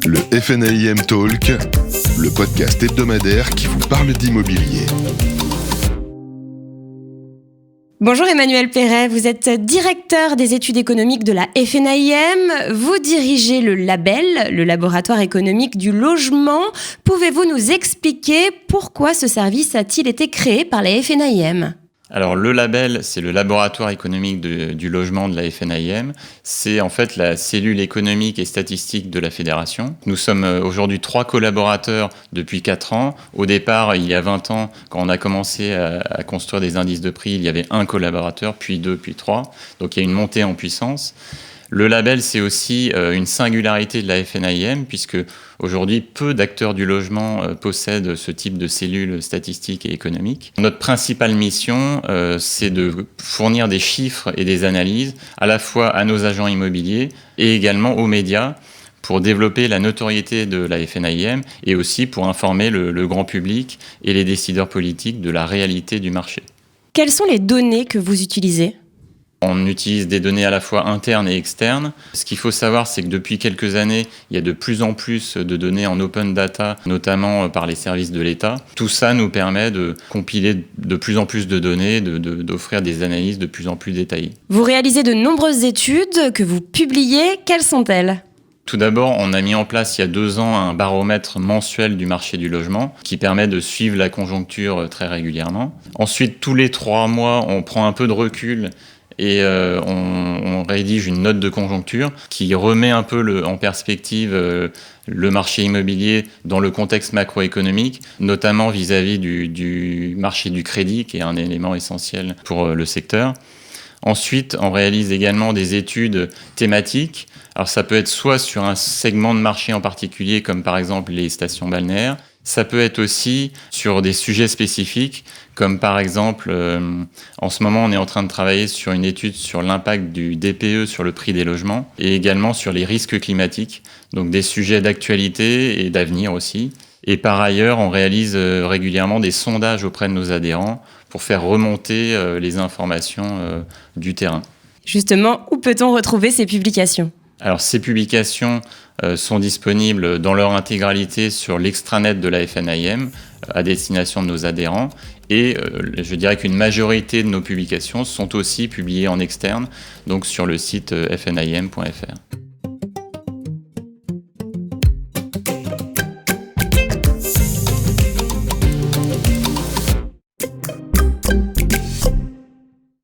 Le FNAIM Talk, le podcast hebdomadaire qui vous parle d'immobilier. Bonjour Emmanuel Perret, vous êtes directeur des études économiques de la FNAIM. Vous dirigez le label, le laboratoire économique du logement. Pouvez-vous nous expliquer pourquoi ce service a-t-il été créé par la FNAIM ? Alors le label, c'est le laboratoire économique du logement de la FNAIM. C'est en fait la cellule économique et statistique de la fédération. Nous sommes aujourd'hui 3 collaborateurs depuis 4 ans. Au départ, il y a 20 ans, quand on a commencé à construire des indices de prix, il y avait 1 collaborateur, puis 2, puis 3. Donc il y a une montée en puissance. Le label, c'est aussi une singularité de la FNAIM, puisque aujourd'hui, peu d'acteurs du logement possèdent ce type de cellules statistiques et économiques. Notre principale mission, c'est de fournir des chiffres et des analyses, à la fois à nos agents immobiliers et également aux médias, pour développer la notoriété de la FNAIM et aussi pour informer le grand public et les décideurs politiques de la réalité du marché. Quelles sont les données que vous utilisez ? On utilise des données à la fois internes et externes. Ce qu'il faut savoir, c'est que depuis quelques années, il y a de plus en plus de données en open data, notamment par les services de l'État. Tout ça nous permet de compiler de plus en plus de données, d'offrir des analyses de plus en plus détaillées. Vous réalisez de nombreuses études que vous publiez. Quelles sont-elles ? Tout d'abord, on a mis en place il y a 2 ans un baromètre mensuel du marché du logement qui permet de suivre la conjoncture très régulièrement. Ensuite, tous les 3 mois, on prend un peu de recul et on rédige une note de conjoncture qui remet un peu en perspective le marché immobilier dans le contexte macroéconomique, notamment vis-à-vis du marché du crédit, qui est un élément essentiel pour le secteur. Ensuite, on réalise également des études thématiques. Alors ça peut être soit sur un segment de marché en particulier, comme par exemple les stations balnéaires. Ça peut être aussi sur des sujets spécifiques, comme par exemple, en ce moment, on est en train de travailler sur une étude sur l'impact du DPE sur le prix des logements et également sur les risques climatiques, donc des sujets d'actualité et d'avenir aussi. Et par ailleurs, on réalise régulièrement des sondages auprès de nos adhérents pour faire remonter les informations du terrain. Justement, où peut-on retrouver ces publications ? Alors, ces publications sont disponibles dans leur intégralité sur l'extranet de la FNAIM à destination de nos adhérents. Et je dirais qu'une majorité de nos publications sont aussi publiées en externe, donc sur le site fnaim.fr.